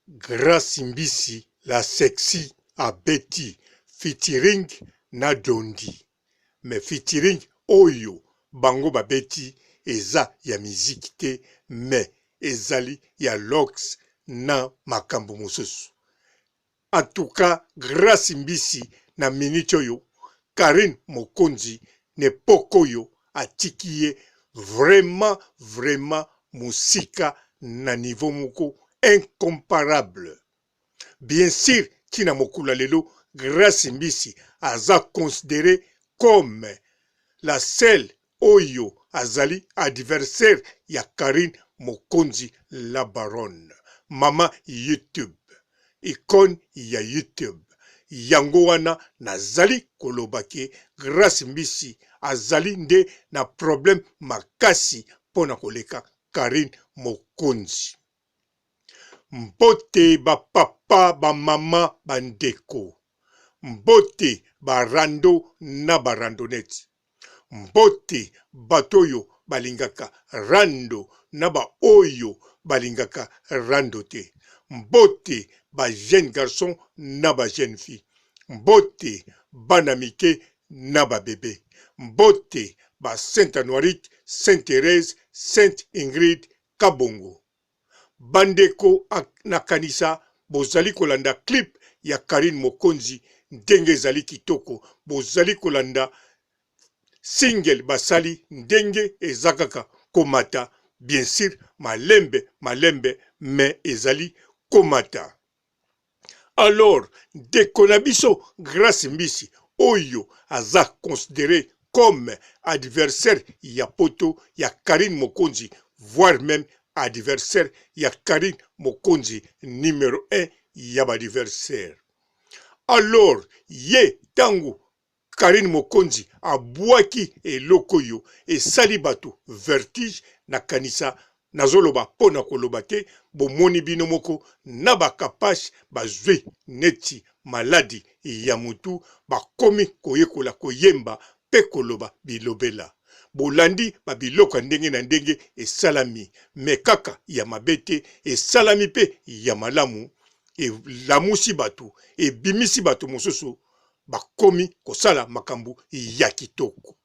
Grace Mbisi la sexy a Betty featuring na Dondi. Mais featuring oyo bango ba Betty eza ya miziki te, mais ezali ya Lox na makambo mosusu. En tout cas, Grace Mbisi na minute oyo Karine Mokonzi ne pokoyo atiki ye vraiment musika na niveau moko incomparable. Bien sûr, tina mokula lelo Grace Mbisi aza considéré comme la seule oyo azali adversaire ya Karine Mokonzi la baronne. Mama YouTube, icône ya YouTube. Yango wana nazali kolobake Grace Mbisi azali nde na problème makasi pona koleka Karine Mokonzi. Mbote ba papa ba mama bandeko, mbote ba rando na ba randonnette, mbote batoyo balingaka rando na ba oyo balingaka rando te, mbote ba jeune garçon na ba jeune fille, mbote bana mike na ba bébé, mbote ba Sainte Anoirite, Sainte Thérèse, Sainte Ingrid Kabongo. Bandeko nakanisa bozali kolanda clip ya Karine Mokonzi ndenge ezali kitoko, bozali kolanda single basali ndenge ezakaka komata, bien sûr malembe mais ezali komata. Alors ndeko na biso Grace Mbisi oyo aza considéré comme adversaire ya poto ya Karine Mokonzi, voire même adversaire ya Karine Mokonzi numéro 1 ya adversaire. Alors ye tango Karine Mokonzi abwaki eloko yo esali bato vertige na kanisa nazoloba pona koloba te, bomoni bino moko na bakapache bazwe neti maladi ya mutu bakomi koyekola koyemba pe koloba bilobela. Bolandi babiloko ndenge na ndenge esalami, me kaka ya mabete esalami pe ya malamu, elamusi bato ebimisi bato mosusu bakomi kosala makambo ya kitoko.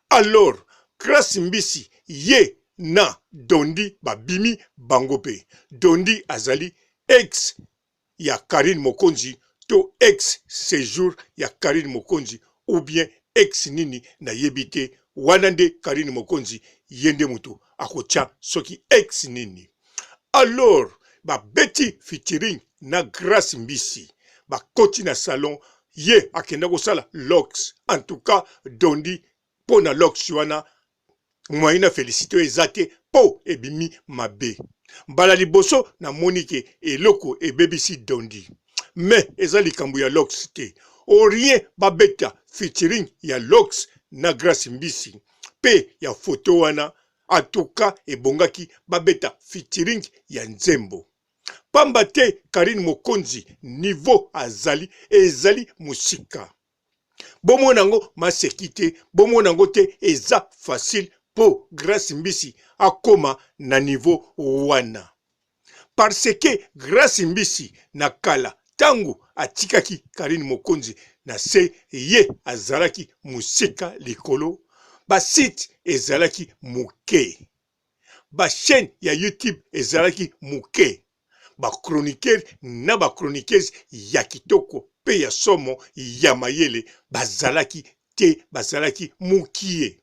Alors Grace Mbisi ye na Dondi babimi bango pe. Dondi azali ex ya Karine Mokonzi to ex séjour ya Karine Mokonzi, ou bien ex nini na yebite wana nde Karine Mokonzi yende mutu akocha soki ex nini. Alors ba Betty featuring na Grace Mbisi bakoti na salon, ye akenda kosala Lox. En tout cas Dondi pona Lox wana moyena félicité ezate po ebimi mabe. Mbala liboso na monike eloko ebebisi Dondi, mais eza likambo ya Lox te. Orien babeta featuring ya Lox na Grace Mbisi pe ya photo wana, atoka ebongaki babeta featuring ya Nzembo. Pamba te Karine Mokonzi niveau azali ezali musika. Bomonango masekite, bomonango te eza facile po Grace Mbisi akoma na niveau wana. Parce que Grace Mbisi na kala tangu atikaki Karine Mokonzi na se ye azalaki musika likolo, ba site ezalaki muke, ba chaîne ya YouTube ezalaki muke, ba chroniqueur na ba chroniqueuse ya kitoko pe ya somo ya mayele bazalaki te, bazalaki mukie.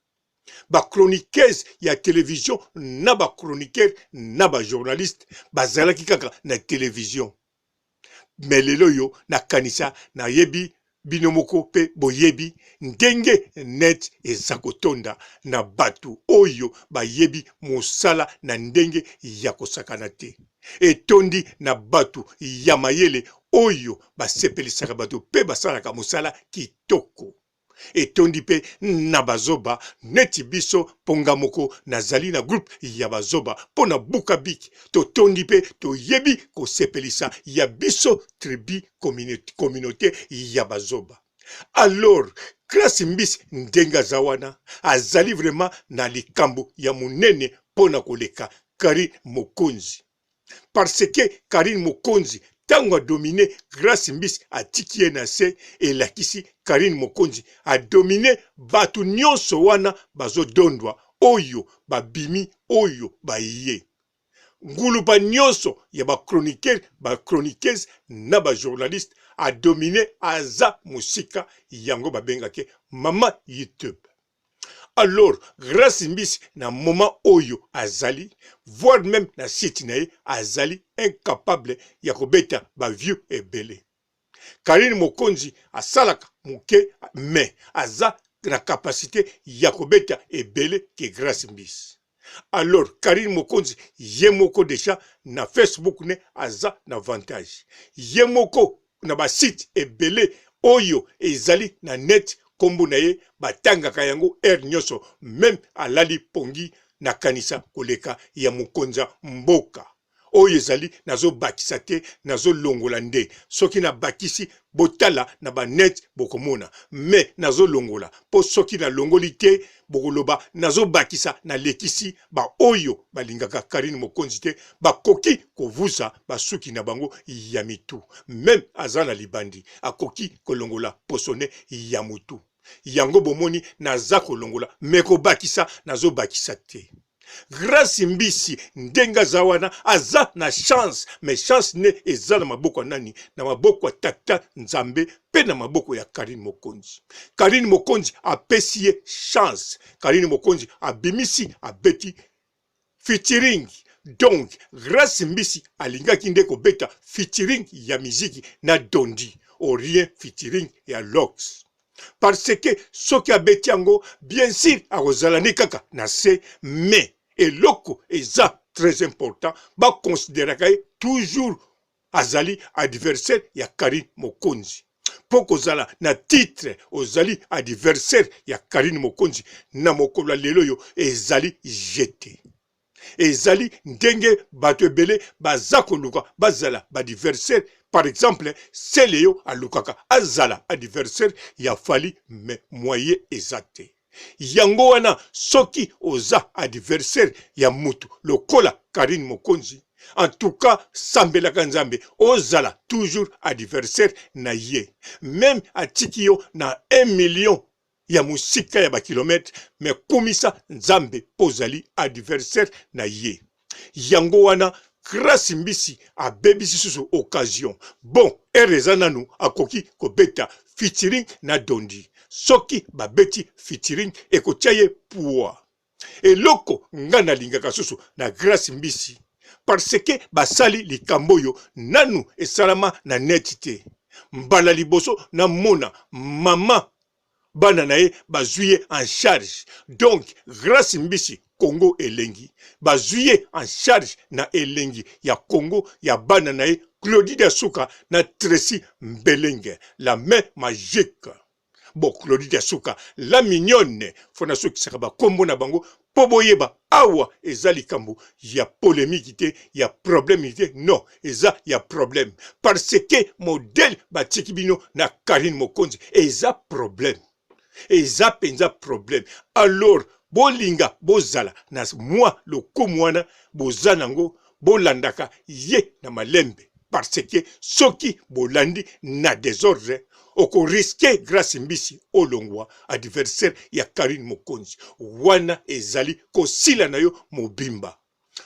Ba chroniqueuse ya télévision na ba chroniqueur na ba journaliste bazalaki kaka na télévision. Mais lelo yo na kanisa na yebi binomoko pe boyebi ndenge net ezakotonda na batu oyo bayebi musala na ndenge ya kosakana te. Etondi na batu ya mayele oyo basepelisaka batu pe basalaka musala kitoko. Etondi pe na bazoba neti biso ponga moko nazali na groupe ya bazoba pona buka biki, totondi pe toyebi kosepelisa ya biso tribu communauté ya bazoba. Alors Grace Mbisi ndenga zawana azali vraiment na likambo ya munene pona koleka Karine Mokonzi. parce que Karine Mokonzi tango a dominé grâce mbisi atiki na se elakisi Karine Mokonzi a dominé batu nyonso wana bazo dondwa oyo babimi oyo baye ngulu ba nyonso ya ba chroniqueurs na ba journaliste a dominé aza musika yango babengake mama YouTube. Alors, grâce mbisi na moment oyo azali, voire même na site nae azali incapable ya kobeta ba vieux ebele. Karine Mokonzi asalaka muke mais aza na capacité ya kobeta ebele ke grâce mbisi. Alors, Karine Mokonzi yemoko déjà na Facebook ne aza na avantage. Yemoko na ba site ebele oyo ezali na net kombo na ye batangaka yango nyoso même alali pongi na kanisa koleka ya Mokonza mboka oyo ezali nazo bakisa te nazo longola nde soki na bakisi botala na ba net bokomona mais nazo longola po soki na longoli te bokoloba nazo bakisa na lekisi ba oyo balingaka Karine Mokonzi te bakoki kovuza basuki na bango ya mitu même azana libandi akoki kolongola posone ya mutu yango bomoni naza kolongola meko bakisa nazo bakisa te. Grâce mbisi ndenga zawana aza na chance mais chance ne eza na maboko nani na maboko tata nzambe pe na maboko ya Karine Mokonzi. Karine Mokonzi apesi ye chance. Karine Mokonzi abimisi abeti featuring. Donc grâce mbisi alingaki nde kobeta featuring ya miziki na Dondi au rien featuring ya Lox. Parce que soki abeti yango bien sûr akozalani kaka na se mais eloko eza très important ba considérer toujours azali adversaire ya Karine Mokonzi. Poko zala na titre ozali adversaire ya Karine Mokonzi na mokolo lelo yo ezali jeté. Ezali ndenge bato ebele baza koluka bazala ba adversaire. Par exemple, Seleo alukaka azala adversaire ya fali me moye ezate. Yango wana soki oza adversaire ya mutu lokola Karine Mokonzi. En tout cas, sambelaka nzambe ozala toujours adversaire na ye. Même atiki yo na 1 million ya musika ya ba kilometre me kumisa nzambe pozali adversaire na ye. Yango wana grâce mbisi a bebisi susu occasion. Bon, ereza nanu akoki kobeta featuring na Dondi. Soki babeti featuring ekotiaye poa. Eloko ngana lingaka susu na grâce mbisi. Parce que basali likamboyo nanu esalama na netite. Mbala liboso na mona mama bana nae bazuye en charge. Donc grâce mbisi Congo elengi bazuye en charge na elengi ya Congo ya bana nae Claudie Dasuka na Tracy Mbelenge la main magique. Bon, Claudie Dasuka la mignonne fona soki sakaba kombo na bango poboyeba awa ezali kambo ya polémique te ya problème te non eza ya problème parce que modèle batikibino na Karine Mokonzi eza problème eza penza problème. Alors bolinga bozala na moi le komwana bozanango bolandaka ye na malembe parce que soki bolandi na désordre oko risquer grâce mbisi olongwa adversaire ya Karine Mokonzi wana ezali kosila na yo mobimba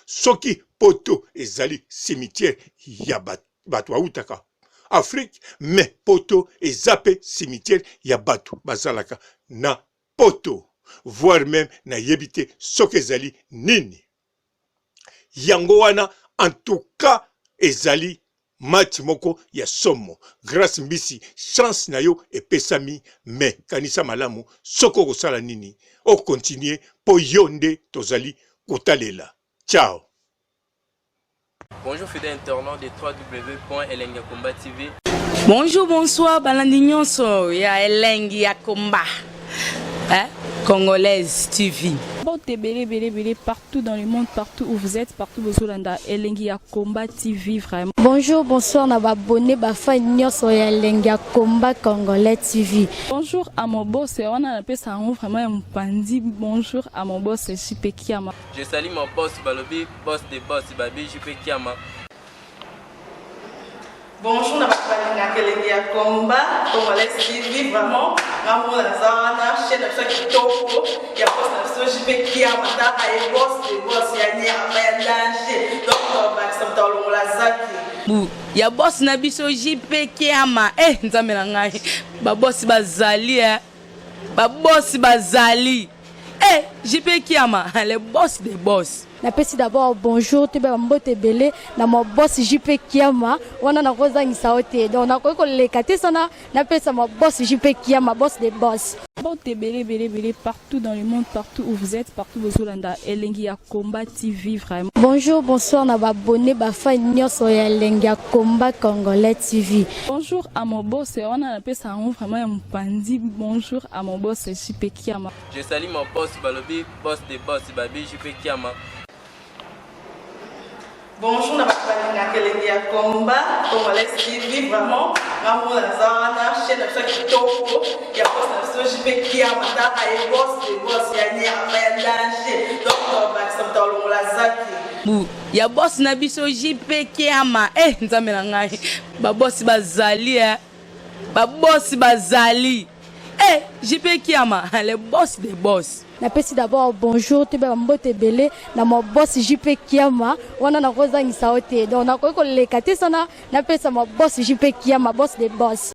soki poto ezali cimetière ya batu autaka Afrique mais poto ezape cimetière ya batu bazalaka na poto voire même na yebite soki ezali nini yango wana en tout cas ezali match moko ya somo grâce mbisi chance na yo epesami mais kanisa malamu soko kosala nini o continuer po yonde tozali kotalela. Ciao. Bonjour fidèles internautes de www.elengiakomba TV. Bonjour, bonsoir, balandi nyonso ya Elengi ya Komba. Congolaise TV. Belé, partout dans le monde, partout où vous êtes, partout où vous êtes, Elengia Combat TV, vraiment. Bonjour, bonsoir, on a abonné Bafa Nyos Elengia Combat Congolais TV. Bonjour à mon boss, on a appelé ça vraiment un pandi. Bonjour à mon boss, JP Kiama. Je salue mon boss Balobi, boss des boss, Babi JP Kiama. Bonjour, na Elengia Combat Congolais TV, vraiment. Amour la zana, chaîne de chaque topo, il y a boss na JP Kiama, ta et boss des boss, il y a ni à danger. Donc on va accepter le la zaki. Ya boss na biso JP Kiama. Nzambe na ngai. Ba boss bazali Ba boss bazali. JP Kiama, le boss des boss. Napesi d'abord bonjour, tu peux m'bote belé, na mon boss JP Kiama, on a rosa ni saote. Donc on a quoi les catés sana, napesi mon boss JP Kiama, boss des boss. Bote belé, partout dans le monde, partout où vous êtes, partout où vous êtes, Elengia Combat TV, vraiment. Bonjour, bonsoir, on a abonné Bafa Nyos Elengia Combat Congolais TV. Bonjour à mon boss, on a appelé ça vraiment un pandi. Bonjour à mon boss JP Kiama. Je salue mon boss Balobi, boss des boss, Babi JP Kiama. Bonjour, na Elengia Combat Congolais TV, vraiment. Amour la zana, chaîne de chaque topo, il y a boss na JP Kiama, ta et boss des boss, il y a ni à danger. Donc on va accepter le la zaki. Ya boss na biso JP Kiama. Nzambe na ngai. Ba boss bazali Ba boss bazali. JP Kiama, le boss des boss. Napesi d'abord bonjour, tu peux m'bote belé, na mon boss JP Kiama, on a rosa ni saote. Donc on a quoi les catés sana, napesi mon boss JP Kiama, boss des boss.